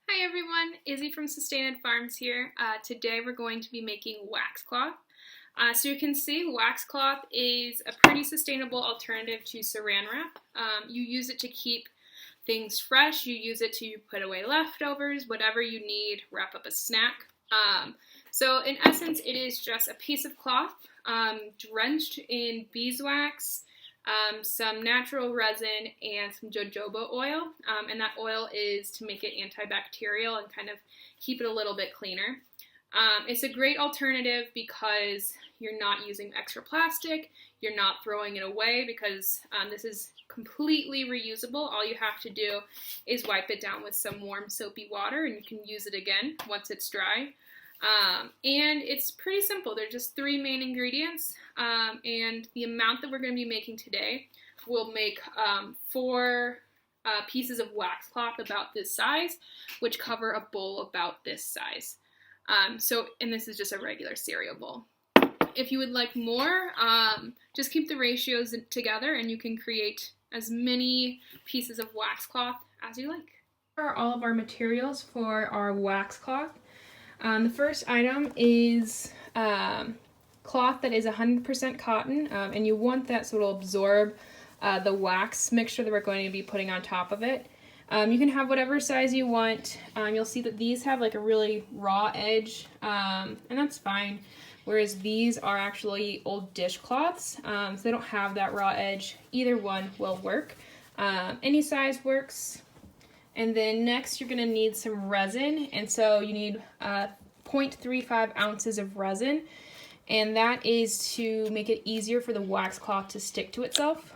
Hi everyone, Izzy from Sustained Farms here. Today we're going to be making waxcloth. So you can see waxcloth is a pretty sustainable alternative to saran wrap. You use it to keep things fresh, you use it to put away leftovers, whatever you need, wrap up a snack. So in essence it is just a piece of cloth drenched in beeswax, some natural resin, and some jojoba oil. And that oil is to make it antibacterial and kind of keep it a little bit cleaner. It's a great alternative because you're not using extra plastic, you're not throwing it away because this is completely reusable. All you have to do is wipe it down with some warm soapy water and you can use it again once it's dry. And it's pretty simple. They're just three main ingredients, and the amount that we're going to be making today will make four pieces of waxcloth about this size, which cover a bowl about this size. And this is just a regular cereal bowl. If you would like more, just keep the ratios together and you can create as many pieces of waxcloth as you like. Here are all of our materials for our waxcloth. The first item is cloth that is 100% cotton, and you want that so it'll absorb the wax mixture that we're going to be putting on top of it. You can have whatever size you want. You'll see that these have like a really raw edge, and that's fine, whereas these are actually old dishcloths, so they don't have that raw edge. Either one will work. Any size works. And then next you're going to need some resin, and so you need 0.35 ounces of resin, and that is to make it easier for the waxcloth to stick to itself.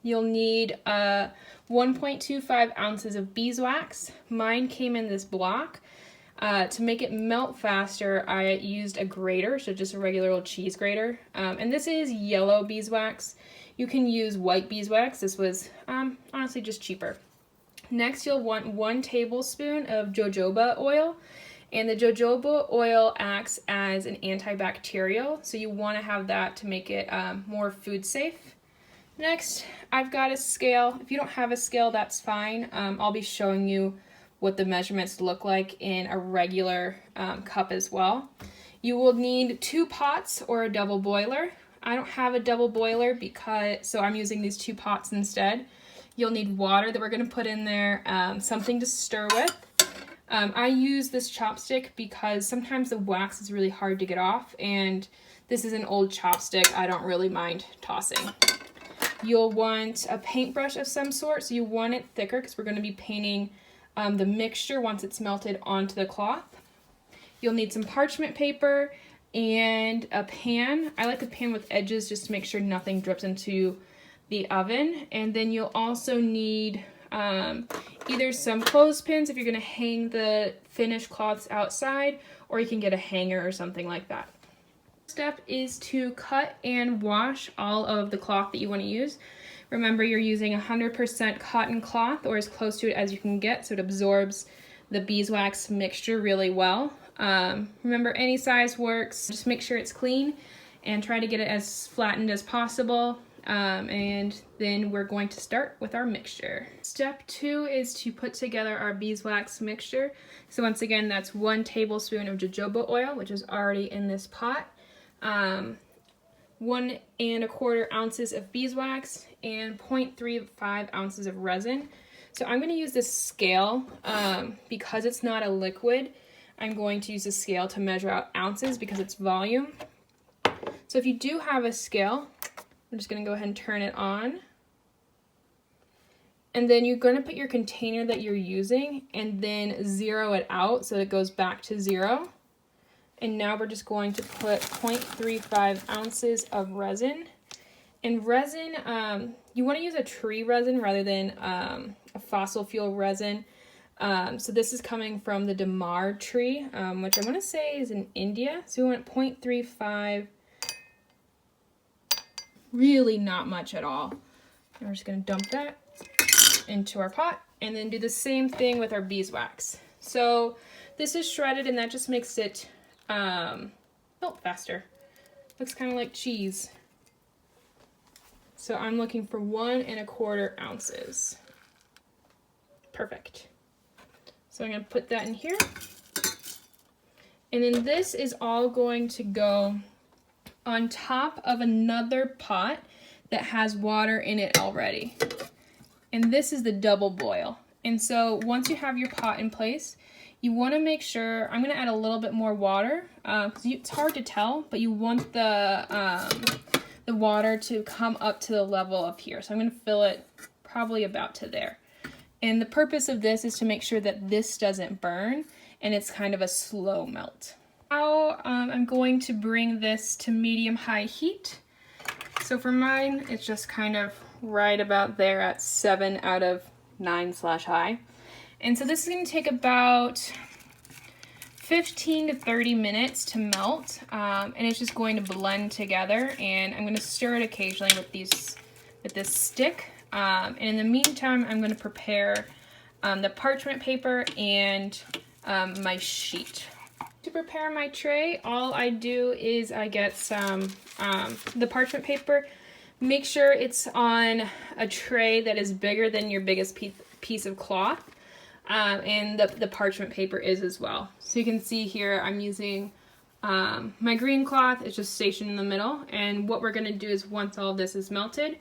You'll need 1.25 ounces of beeswax. Mine came in this block. To make it melt faster, I used a grater, so just a regular old cheese grater, and this is yellow beeswax. You can use white beeswax. This was honestly just cheaper. Next, you'll want 1 tablespoon of jojoba oil, and the jojoba oil acts as an antibacterial, so you want to have that to make it more food safe. Next, I've got a scale. If you don't have a scale, that's fine. I'll be showing you what the measurements look like in a regular cup as well. You will need 2 pots or a double boiler. I don't have a double boiler so I'm using these 2 pots instead. You'll need water that we're going to put in there, something to stir with. I use this chopstick because sometimes the wax is really hard to get off, and this is an old chopstick. I don't really mind tossing. You'll want a paintbrush of some sort, so you want it thicker because we're going to be painting the mixture once it's melted onto the cloth. You'll need some parchment paper and a pan. I like a pan with edges just to make sure nothing drips into the oven. And then you'll also need either some clothespins if you're going to hang the finished cloths outside, or you can get a hanger or something like that. Step is to cut and wash all of the cloth that you want to use. Remember, you're using 100% cotton cloth, or as close to it as you can get, so it absorbs the beeswax mixture really well. Remember, any size works. Just make sure it's clean and try to get it as flattened as possible. And then we're going to start with our mixture. Step 2 is to put together our beeswax mixture. So once again, that's 1 tablespoon of jojoba oil, which is already in this pot, 1 1/4 ounces of beeswax, and 0.35 ounces of resin. So I'm going to use this scale because it's not a liquid. I'm going to use a scale to measure out ounces because it's volume. So if you do have a scale, I'm just going to go ahead and turn it on. And then you're going to put your container that you're using and then zero it out so it goes back to 0. And now we're just going to put 0.35 ounces of resin. And resin, you want to use a tree resin rather than a fossil fuel resin. So this is coming from the damar tree, which I want to say is in India. So we want 0.35. Really not much at all. And we're just going to dump that into our pot and then do the same thing with our beeswax. So this is shredded and that just makes it melt faster. Looks kind of like cheese. So I'm looking for 1 1/4 ounces. Perfect. So I'm going to put that in here. And then this is all going to go on top of another pot that has water in it already. And this is the double boil. And so once you have your pot in place, you want to make sure, I'm going to add a little bit more water, because it's hard to tell, but you want the water to come up to the level up here. So I'm going to fill it probably about to there. And the purpose of this is to make sure that this doesn't burn and it's kind of a slow melt. Now I'm going to bring this to medium-high heat. So for mine, it's just kind of right about there at 7 out of 9/high. And so this is going to take about 15 to 30 minutes to melt, and it's just going to blend together, and I'm going to stir it occasionally with this stick. And in the meantime, I'm going to prepare the parchment paper and my sheet. To prepare my tray, all I do is I get some the parchment paper. Make sure it's on a tray that is bigger than your biggest piece of cloth, and the parchment paper is as well. So you can see here I'm using my green cloth. It's just stationed in the middle, and what we're going to do is once all of this is melted,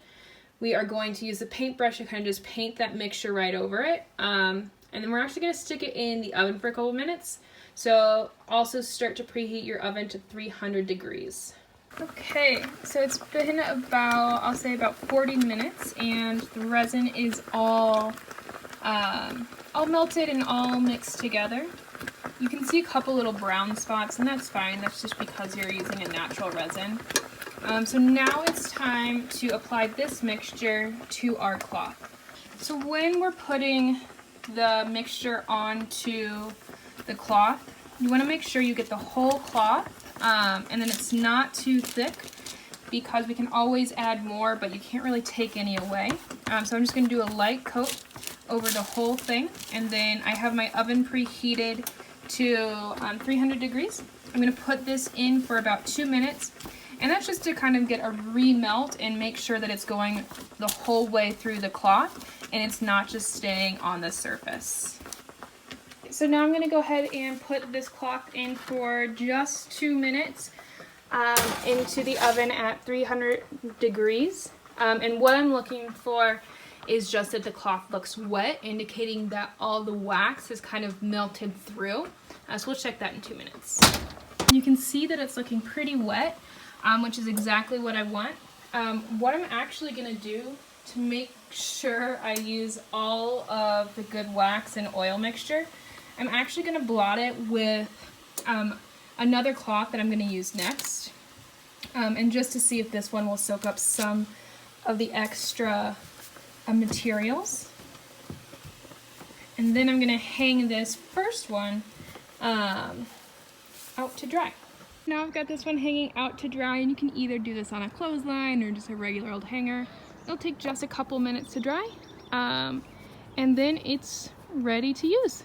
we are going to use the paintbrush to kind of just paint that mixture right over it. And then we're actually going to stick it in the oven for a couple minutes. So also start to preheat your oven to 300 degrees. Okay, so it's been about, I'll say about 40 minutes, and the resin is all melted and all mixed together. You can see a couple little brown spots, and that's fine. That's just because you're using a natural resin. So now it's time to apply this mixture to our cloth. So when we're putting the mixture onto the cloth, you want to make sure you get the whole cloth, and then it's not too thick, because we can always add more, but you can't really take any away. So I'm just going to do a light coat over the whole thing, and then I have my oven preheated to 300 degrees. I'm going to put this in for about 2 minutes, and that's just to kind of get a remelt and make sure that it's going the whole way through the cloth and it's not just staying on the surface. So now I'm going to go ahead and put this cloth in for just 2 minutes into the oven at 300 degrees. And what I'm looking for is just that the cloth looks wet, indicating that all the wax is kind of melted through. So we'll check that in 2 minutes. You can see that it's looking pretty wet, which is exactly what I want. What I'm actually going to do to make sure I use all of the good wax and oil mixture, I'm actually going to blot it with another cloth that I'm going to use next, and just to see if this one will soak up some of the extra materials. And then I'm going to hang this first one out to dry. Now I've got this one hanging out to dry, and you can either do this on a clothesline or just a regular old hanger. It'll take just a couple minutes to dry, and then it's ready to use.